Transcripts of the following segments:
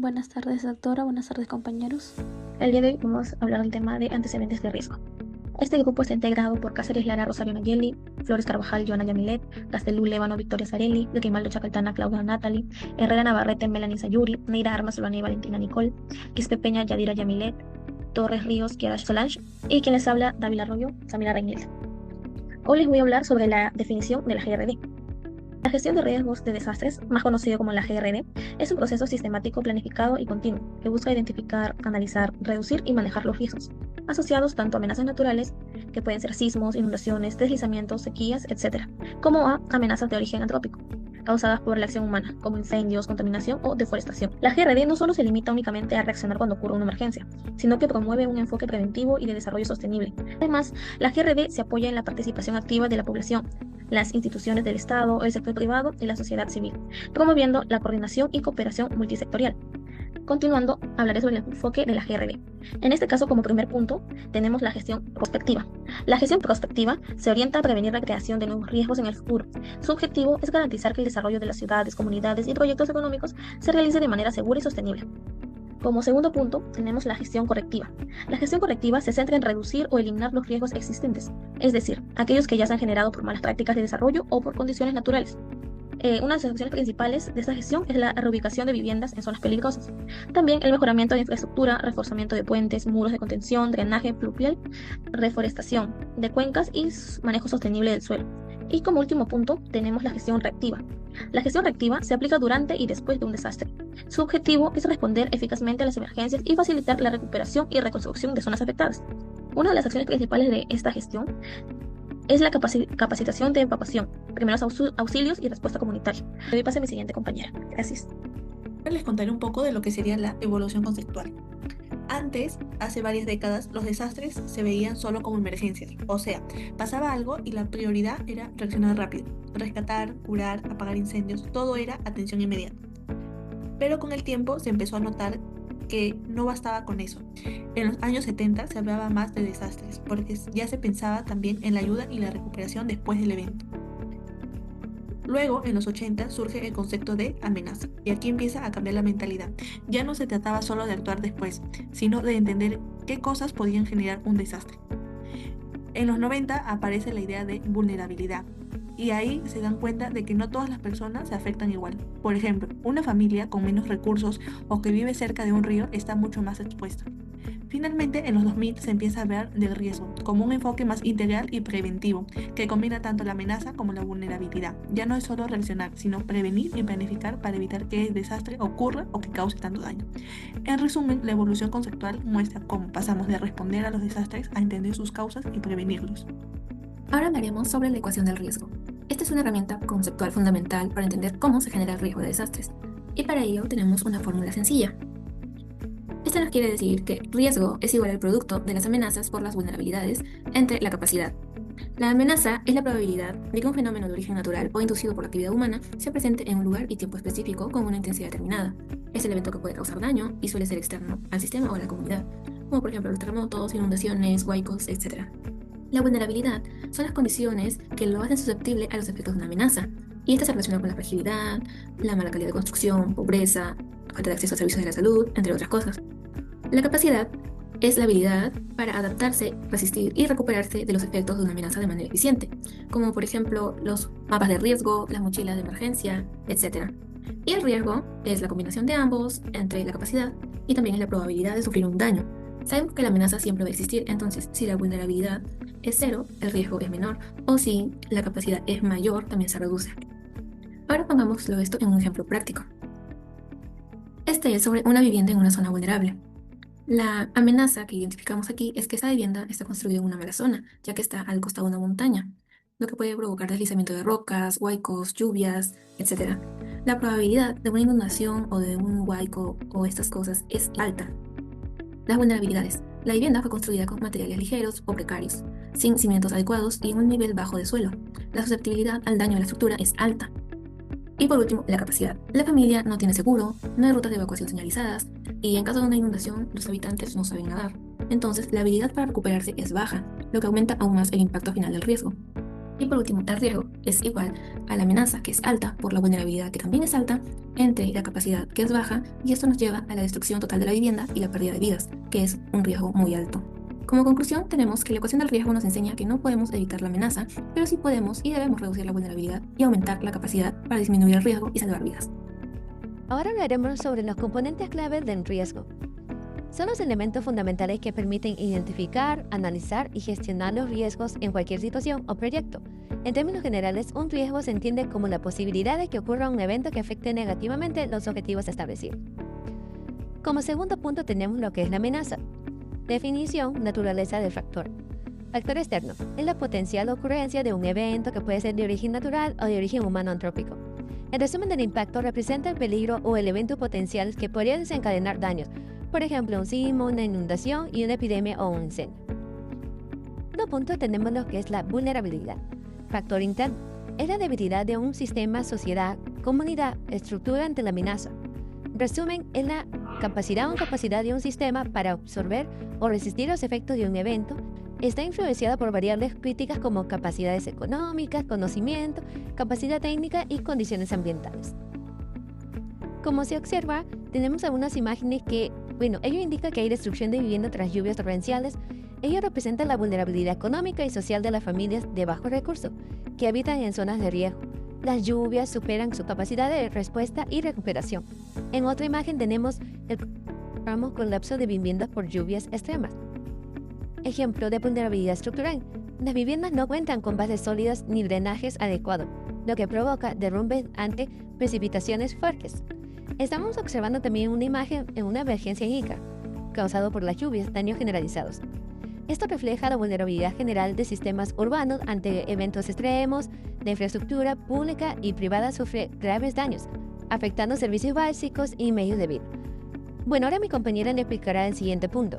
Buenas tardes, doctora. Buenas tardes, compañeros. El día de hoy vamos a hablar del tema de antecedentes de riesgo. Este grupo está integrado por Cáceres Lara Rosario Nayeli, Flores Carvajal Joana Yamilet, Castelú Lévano Victoria Sarelli, Grimaldo Chacaltana Claudia Natalie, Herrera Navarrete Melanie Sayuri, Neira Armas Solani Valentina Nicole, Quispe Peña Yadira Yamilet, Torres Ríos Kiara Solange y quien les habla Dávila Arroyo Samira Reinel. Hoy les voy a hablar sobre la definición de la GRD. La gestión de riesgos de desastres, más conocido como la GRD, es un proceso sistemático, planificado y continuo que busca identificar, analizar, reducir y manejar los riesgos asociados tanto a amenazas naturales, que pueden ser sismos, inundaciones, deslizamientos, sequías, etc., como a amenazas de origen antrópico, causadas por la acción humana, como incendios, contaminación o deforestación. La GRD no solo se limita únicamente a reaccionar cuando ocurre una emergencia, sino que promueve un enfoque preventivo y de desarrollo sostenible. Además, la GRD se apoya en la participación activa de la población, las instituciones del Estado, el sector privado y la sociedad civil, promoviendo la coordinación y cooperación multisectorial. Continuando, hablaré sobre el enfoque de la GRD. En este caso, como primer punto, tenemos la gestión prospectiva. La gestión prospectiva se orienta a prevenir la creación de nuevos riesgos en el futuro. Su objetivo es garantizar que el desarrollo de las ciudades, comunidades y proyectos económicos se realice de manera segura y sostenible. Como segundo punto, tenemos la gestión correctiva. La gestión correctiva se centra en reducir o eliminar los riesgos existentes, es decir, aquellos que ya se han generado por malas prácticas de desarrollo o por condiciones naturales. Una de las acciones principales de esta gestión es la reubicación de viviendas en zonas peligrosas. También el mejoramiento de infraestructura, reforzamiento de puentes, muros de contención, drenaje pluvial, reforestación de cuencas y manejo sostenible del suelo. Y como último punto, tenemos la gestión reactiva. La gestión reactiva se aplica durante y después de un desastre. Su objetivo es responder eficazmente a las emergencias y facilitar la recuperación y reconstrucción de zonas afectadas. Una de las acciones principales de esta gestión es la capacitación de evacuación, primeros auxilios y respuesta comunitaria. Le doy paso a mi siguiente compañera. Gracias. Ahora les contaré un poco de lo que sería la evolución conceptual. Antes, hace varias décadas, los desastres se veían solo como emergencias, o sea, pasaba algo y la prioridad era reaccionar rápido, rescatar, curar, apagar incendios, todo era atención inmediata. Pero con el tiempo se empezó a notar que no bastaba con eso. En los años 70 se hablaba más de desastres, porque ya se pensaba también en la ayuda y la recuperación después del evento. Luego, en los 80, surge el concepto de amenaza, y aquí empieza a cambiar la mentalidad. Ya no se trataba solo de actuar después, sino de entender qué cosas podían generar un desastre. En los 90 aparece la idea de vulnerabilidad, y ahí se dan cuenta de que no todas las personas se afectan igual. Por ejemplo, una familia con menos recursos o que vive cerca de un río está mucho más expuesta. Finalmente, en los 2000 se empieza a ver del riesgo como un enfoque más integral y preventivo, que combina tanto la amenaza como la vulnerabilidad. Ya no es solo reaccionar, sino prevenir y planificar para evitar que el desastre ocurra o que cause tanto daño. En resumen, la evolución conceptual muestra cómo pasamos de responder a los desastres a entender sus causas y prevenirlos. Ahora hablaremos sobre la ecuación del riesgo. Esta es una herramienta conceptual fundamental para entender cómo se genera el riesgo de desastres, y para ello tenemos una fórmula sencilla. Esto nos quiere decir que riesgo es igual al producto de las amenazas por las vulnerabilidades entre la capacidad. La amenaza es la probabilidad de que un fenómeno de origen natural o inducido por la actividad humana se presente en un lugar y tiempo específico con una intensidad determinada. Es el evento que puede causar daño y suele ser externo al sistema o a la comunidad, como por ejemplo los terremotos, inundaciones, huaicos, etc. La vulnerabilidad son las condiciones que lo hacen susceptible a los efectos de una amenaza, y esta se relaciona con la fragilidad, la mala calidad de construcción, pobreza, falta de acceso a servicios de la salud, entre otras cosas. La capacidad es la habilidad para adaptarse, resistir y recuperarse de los efectos de una amenaza de manera eficiente, como por ejemplo los mapas de riesgo, las mochilas de emergencia, etc. Y el riesgo es la combinación de ambos entre la capacidad y también es la probabilidad de sufrir un daño. Sabemos que la amenaza siempre va a existir, entonces si la vulnerabilidad es cero, el riesgo es menor, o si la capacidad es mayor, también se reduce. Ahora pongámoslo esto en un ejemplo práctico. Este es sobre una vivienda en una zona vulnerable. La amenaza que identificamos aquí es que esa vivienda está construida en una mala zona, ya que está al costado de una montaña, lo que puede provocar deslizamiento de rocas, huaicos, lluvias, etc. La probabilidad de una inundación o de un huaico o estas cosas es alta. Las vulnerabilidades. La vivienda fue construida con materiales ligeros o precarios, sin cimientos adecuados y en un nivel bajo de suelo. La susceptibilidad al daño de la estructura es alta. Y por último, la capacidad. La familia no tiene seguro, no hay rutas de evacuación señalizadas, y en caso de una inundación, los habitantes no saben nadar. Entonces, la habilidad para recuperarse es baja, lo que aumenta aún más el impacto final del riesgo. Y por último, el riesgo es igual a la amenaza, que es alta, por la vulnerabilidad, que también es alta, entre la capacidad, que es baja, y esto nos lleva a la destrucción total de la vivienda y la pérdida de vidas, que es un riesgo muy alto. Como conclusión, tenemos que la ecuación del riesgo nos enseña que no podemos evitar la amenaza, pero sí podemos y debemos reducir la vulnerabilidad y aumentar la capacidad para disminuir el riesgo y salvar vidas. Ahora hablaremos sobre los componentes clave del riesgo. Son los elementos fundamentales que permiten identificar, analizar y gestionar los riesgos en cualquier situación o proyecto. En términos generales, un riesgo se entiende como la posibilidad de que ocurra un evento que afecte negativamente los objetivos establecidos. Como segundo punto tenemos lo que es la amenaza. Definición, naturaleza del factor. Factor externo es la potencial ocurrencia de un evento que puede ser de origen natural o de origen humano antrópico. El resumen del impacto representa el peligro o el evento potencial que podría desencadenar daños, por ejemplo, un sismo, una inundación y una epidemia o un incendio. Segundo punto tenemos lo que es la vulnerabilidad. Factor interno es la debilidad de un sistema, sociedad, comunidad, estructura ante la amenaza. Resumen, es la capacidad o incapacidad de un sistema para absorber o resistir los efectos de un evento. Está influenciada por variables críticas como capacidades económicas, conocimiento, capacidad técnica y condiciones ambientales. Como se observa, tenemos algunas imágenes que, ello indica que hay destrucción de vivienda tras lluvias torrenciales. Ello representa la vulnerabilidad económica y social de las familias de bajos recursos que habitan en zonas de riesgo. Las lluvias superan su capacidad de respuesta y recuperación. En otra imagen tenemos el colapso de viviendas por lluvias extremas. Ejemplo de vulnerabilidad estructural. Las viviendas no cuentan con bases sólidas ni drenajes adecuados, lo que provoca derrumbes ante precipitaciones fuertes. Estamos observando también una imagen en una emergencia hídrica, causado por las lluvias, daños generalizados. Esto refleja la vulnerabilidad general de sistemas urbanos ante eventos extremos. La infraestructura pública y privada sufre graves daños, afectando servicios básicos y medios de vida. Ahora mi compañera le explicará el siguiente punto.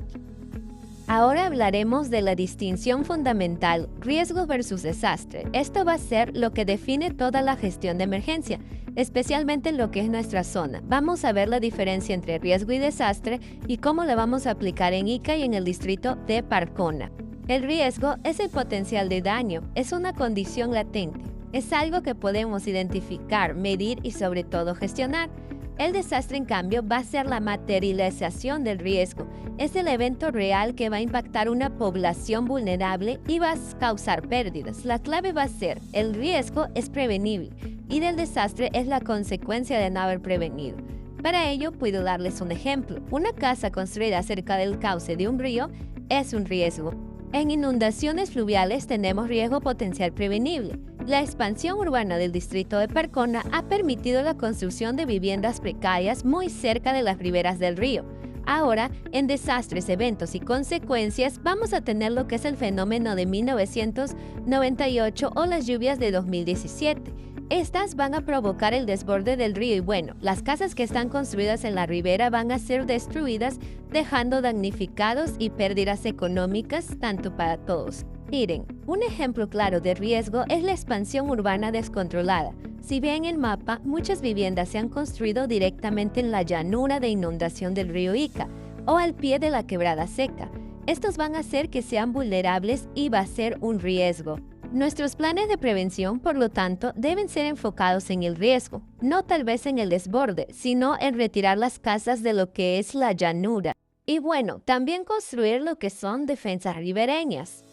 Ahora hablaremos de la distinción fundamental, riesgo versus desastre. Esto va a ser lo que define toda la gestión de emergencia, especialmente en lo que es nuestra zona. Vamos a ver la diferencia entre riesgo y desastre y cómo la vamos a aplicar en Ica y en el distrito de Parcona. El riesgo es el potencial de daño, es una condición latente. Es algo que podemos identificar, medir y sobre todo gestionar. El desastre, en cambio, va a ser la materialización del riesgo. Es el evento real que va a impactar una población vulnerable y va a causar pérdidas. La clave va a ser, el riesgo es prevenible y del desastre es la consecuencia de no haber prevenido. Para ello, puedo darles un ejemplo. Una casa construida cerca del cauce de un río es un riesgo. En inundaciones fluviales tenemos riesgo potencial prevenible. La expansión urbana del distrito de Parcona ha permitido la construcción de viviendas precarias muy cerca de las riberas del río. Ahora, en desastres, eventos y consecuencias, vamos a tener lo que es el fenómeno de 1998 o las lluvias de 2017. Estas van a provocar el desborde del río y las casas que están construidas en la ribera van a ser destruidas, dejando damnificados y pérdidas económicas tanto para todos. Miren, un ejemplo claro de riesgo es la expansión urbana descontrolada. Si ven el mapa, muchas viviendas se han construido directamente en la llanura de inundación del río Ica o al pie de la quebrada seca. Estos van a hacer que sean vulnerables y va a ser un riesgo. Nuestros planes de prevención, por lo tanto, deben ser enfocados en el riesgo, no tal vez en el desborde, sino en retirar las casas de lo que es la llanura. Y también construir lo que son defensas ribereñas.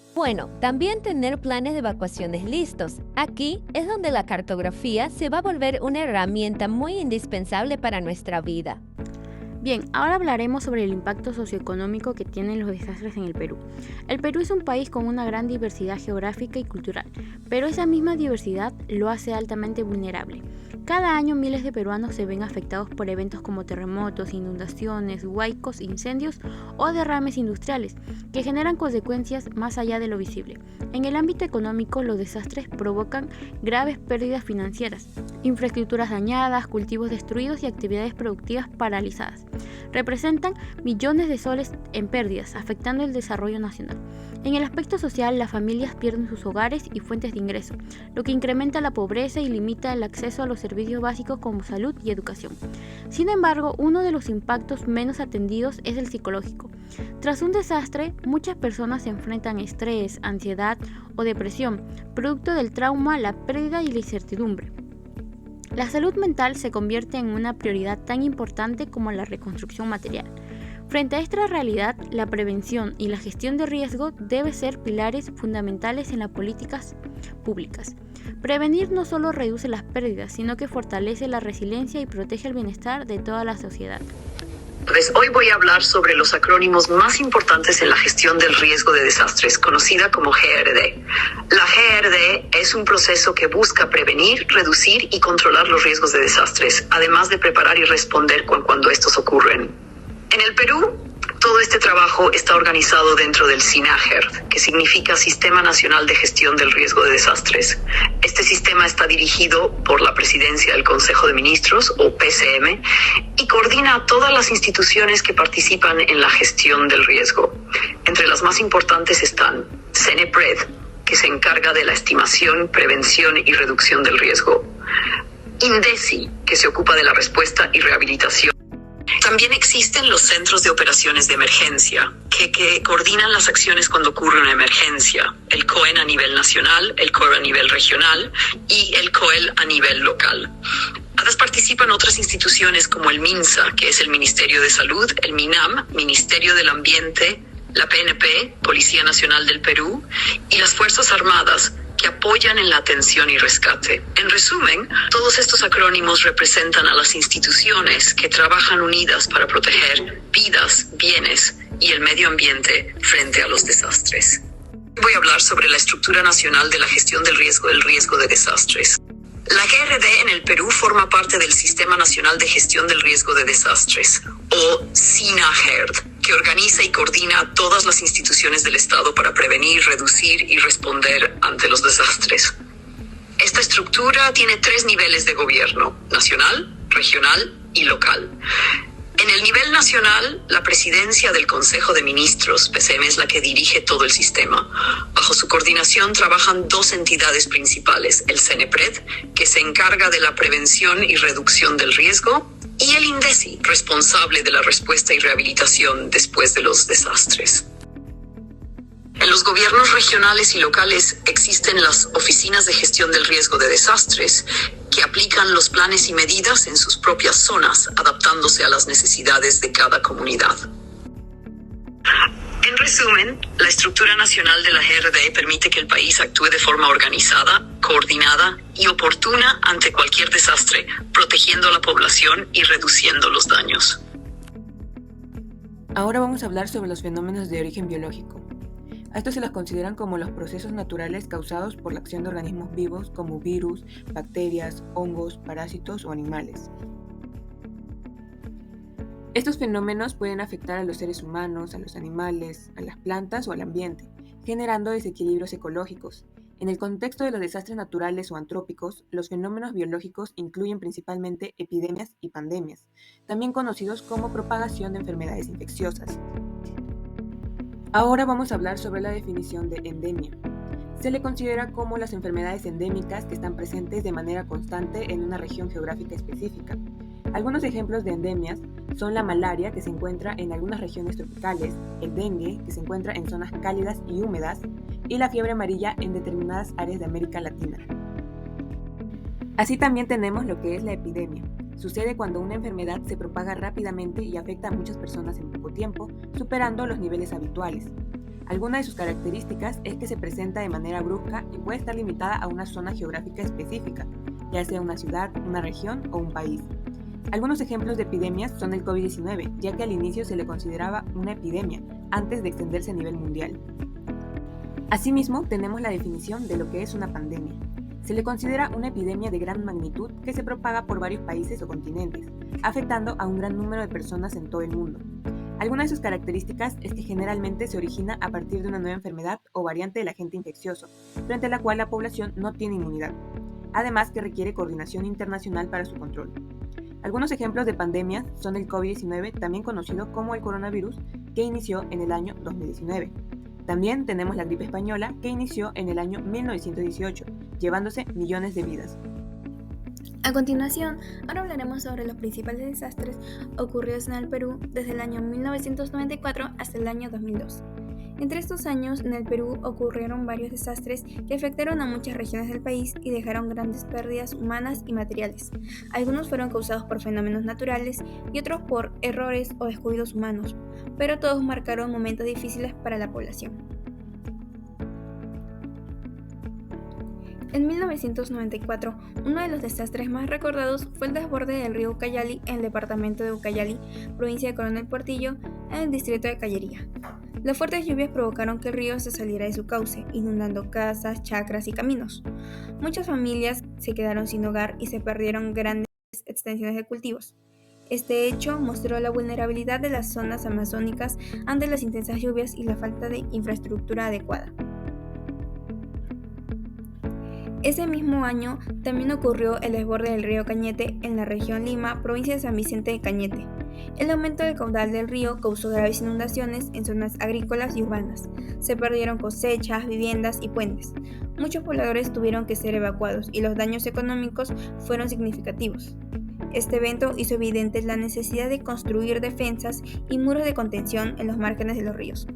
También tener planes de evacuaciones listos. Aquí es donde la cartografía se va a volver una herramienta muy indispensable para nuestra vida. Bien, ahora hablaremos sobre el impacto socioeconómico que tienen los desastres en el Perú. El Perú es un país con una gran diversidad geográfica y cultural, pero esa misma diversidad lo hace altamente vulnerable. Cada año miles de peruanos se ven afectados por eventos como terremotos, inundaciones, huaicos, incendios o derrames industriales, que generan consecuencias más allá de lo visible. En el ámbito económico, los desastres provocan graves pérdidas financieras, infraestructuras dañadas, cultivos destruidos y actividades productivas paralizadas. Representan millones de soles en pérdidas, afectando el desarrollo nacional. En el aspecto social, las familias pierden sus hogares y fuentes de ingreso, lo que incrementa la pobreza y limita el acceso a los servicios servicios básicos como salud y educación. Sin embargo, uno de los impactos menos atendidos es el psicológico. Tras un desastre, muchas personas se enfrentan a estrés, ansiedad o depresión, producto del trauma, la pérdida y la incertidumbre. La salud mental se convierte en una prioridad tan importante como la reconstrucción material. Frente a esta realidad, la prevención y la gestión de riesgo deben ser pilares fundamentales en las políticas públicas. Prevenir no solo reduce las pérdidas, sino que fortalece la resiliencia y protege el bienestar de toda la sociedad. Hoy voy a hablar sobre los acrónimos más importantes en la gestión del riesgo de desastres, conocida como GRD. La GRD es un proceso que busca prevenir, reducir y controlar los riesgos de desastres, además de preparar y responder cuando estos ocurren. En el Perú, todo este trabajo está organizado dentro del SINAGERD, que significa Sistema Nacional de Gestión del Riesgo de Desastres. Este sistema está dirigido por la Presidencia del Consejo de Ministros, o PCM, y coordina a todas las instituciones que participan en la gestión del riesgo. Entre las más importantes están CENEPRED, que se encarga de la estimación, prevención y reducción del riesgo; INDECI, que se ocupa de la respuesta y rehabilitación. También existen los centros de operaciones de emergencia, que coordinan las acciones cuando ocurre una emergencia: el COEN a nivel nacional, el COER a nivel regional y el COEL a nivel local. Además participan otras instituciones como el MINSA, que es el Ministerio de Salud, el MINAM, Ministerio del Ambiente, la PNP, Policía Nacional del Perú, y las Fuerzas Armadas, que apoyan en la atención y rescate. En resumen, todos estos acrónimos representan a las instituciones que trabajan unidas para proteger vidas, bienes y el medio ambiente frente a los desastres. Voy a hablar sobre la Estructura Nacional de la Gestión del Riesgo de Desastres. La GRD en el Perú forma parte del Sistema Nacional de Gestión del Riesgo de Desastres, o SINAGERD, que organiza y coordina a todas las instituciones del Estado para prevenir, reducir y responder ante los desastres. Esta estructura tiene 3 niveles de gobierno: nacional, regional y local. En el nivel nacional, la Presidencia del Consejo de Ministros, PCM, es la que dirige todo el sistema. Bajo su coordinación trabajan 2 entidades principales: el CENEPRED, que se encarga de la prevención y reducción del riesgo, y el INDECI, responsable de la respuesta y rehabilitación después de los desastres. En los gobiernos regionales y locales existen las oficinas de gestión del riesgo de desastres, que aplican los planes y medidas en sus propias zonas, adaptándose a las necesidades de cada comunidad. En resumen, la estructura nacional de la GRD permite que el país actúe de forma organizada, coordinada y oportuna ante cualquier desastre, protegiendo a la población y reduciendo los daños. Ahora vamos a hablar sobre los fenómenos de origen biológico. A estos se los consideran como los procesos naturales causados por la acción de organismos vivos como virus, bacterias, hongos, parásitos o animales. Estos fenómenos pueden afectar a los seres humanos, a los animales, a las plantas o al ambiente, generando desequilibrios ecológicos. En el contexto de los desastres naturales o antrópicos, los fenómenos biológicos incluyen principalmente epidemias y pandemias, también conocidos como propagación de enfermedades infecciosas. Ahora vamos a hablar sobre la definición de endemia. Se le considera como las enfermedades endémicas que están presentes de manera constante en una región geográfica específica. Algunos ejemplos de endemias son la malaria, que se encuentra en algunas regiones tropicales, el dengue, que se encuentra en zonas cálidas y húmedas, y la fiebre amarilla en determinadas áreas de América Latina. Así también tenemos lo que es la epidemia. Sucede cuando una enfermedad se propaga rápidamente y afecta a muchas personas en poco tiempo, superando los niveles habituales. Alguna de sus características es que se presenta de manera brusca y puede estar limitada a una zona geográfica específica, ya sea una ciudad, una región o un país. Algunos ejemplos de epidemias son el COVID-19, ya que al inicio se le consideraba una epidemia, antes de extenderse a nivel mundial. Asimismo, tenemos la definición de lo que es una pandemia. Se le considera una epidemia de gran magnitud que se propaga por varios países o continentes, afectando a un gran número de personas en todo el mundo. Alguna de sus características es que generalmente se origina a partir de una nueva enfermedad o variante del agente infeccioso, frente a la cual la población no tiene inmunidad, además que requiere coordinación internacional para su control. Algunos ejemplos de pandemias son el COVID-19, también conocido como el coronavirus, que inició en el año 2019. También tenemos la gripe española, que inició en el año 1918, llevándose millones de vidas. A continuación, ahora hablaremos sobre los principales desastres ocurridos en el Perú desde el año 1994 hasta el año 2002. Entre estos años, en el Perú ocurrieron varios desastres que afectaron a muchas regiones del país y dejaron grandes pérdidas humanas y materiales. Algunos fueron causados por fenómenos naturales y otros por errores o descuidos humanos, pero todos marcaron momentos difíciles para la población. En 1994, uno de los desastres más recordados fue el desborde del río Ucayali en el departamento de Ucayali, provincia de Coronel Portillo, en el distrito de Callería. Las fuertes lluvias provocaron que el río se saliera de su cauce, inundando casas, chacras y caminos. Muchas familias se quedaron sin hogar y se perdieron grandes extensiones de cultivos. Este hecho mostró la vulnerabilidad de las zonas amazónicas ante las intensas lluvias y la falta de infraestructura adecuada. Ese mismo año también ocurrió el desborde del río Cañete en la región Lima, provincia de San Vicente de Cañete. El aumento del caudal del río causó graves inundaciones en zonas agrícolas y urbanas. Se perdieron cosechas, viviendas y puentes. Muchos pobladores tuvieron que ser evacuados y los daños económicos fueron significativos. Este evento hizo evidente la necesidad de construir defensas y muros de contención en los márgenes de los ríos.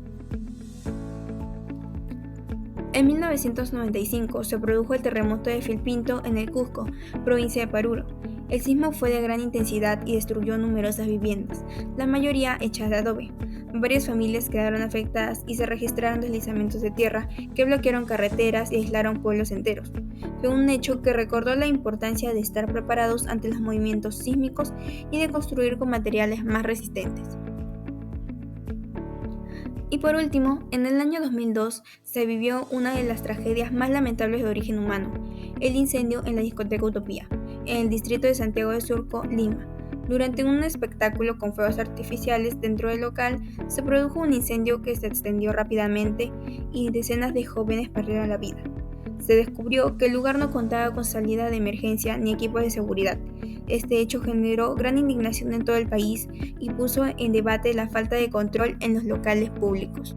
En 1995 se produjo el terremoto de Filpinto en el Cusco, provincia de Paruro. El sismo fue de gran intensidad y destruyó numerosas viviendas, la mayoría hechas de adobe. Varias familias quedaron afectadas y se registraron deslizamientos de tierra que bloquearon carreteras y aislaron pueblos enteros. Fue un hecho que recordó la importancia de estar preparados ante los movimientos sísmicos y de construir con materiales más resistentes. Y por último, en el año 2002 se vivió una de las tragedias más lamentables de origen humano, el incendio en la discoteca Utopía, en el distrito de Santiago de Surco, Lima. Durante un espectáculo con fuegos artificiales dentro del local, se produjo un incendio que se extendió rápidamente y decenas de jóvenes perdieron la vida. Se descubrió que el lugar no contaba con salida de emergencia ni equipos de seguridad. Este hecho generó gran indignación en todo el país y puso en debate la falta de control en los locales públicos.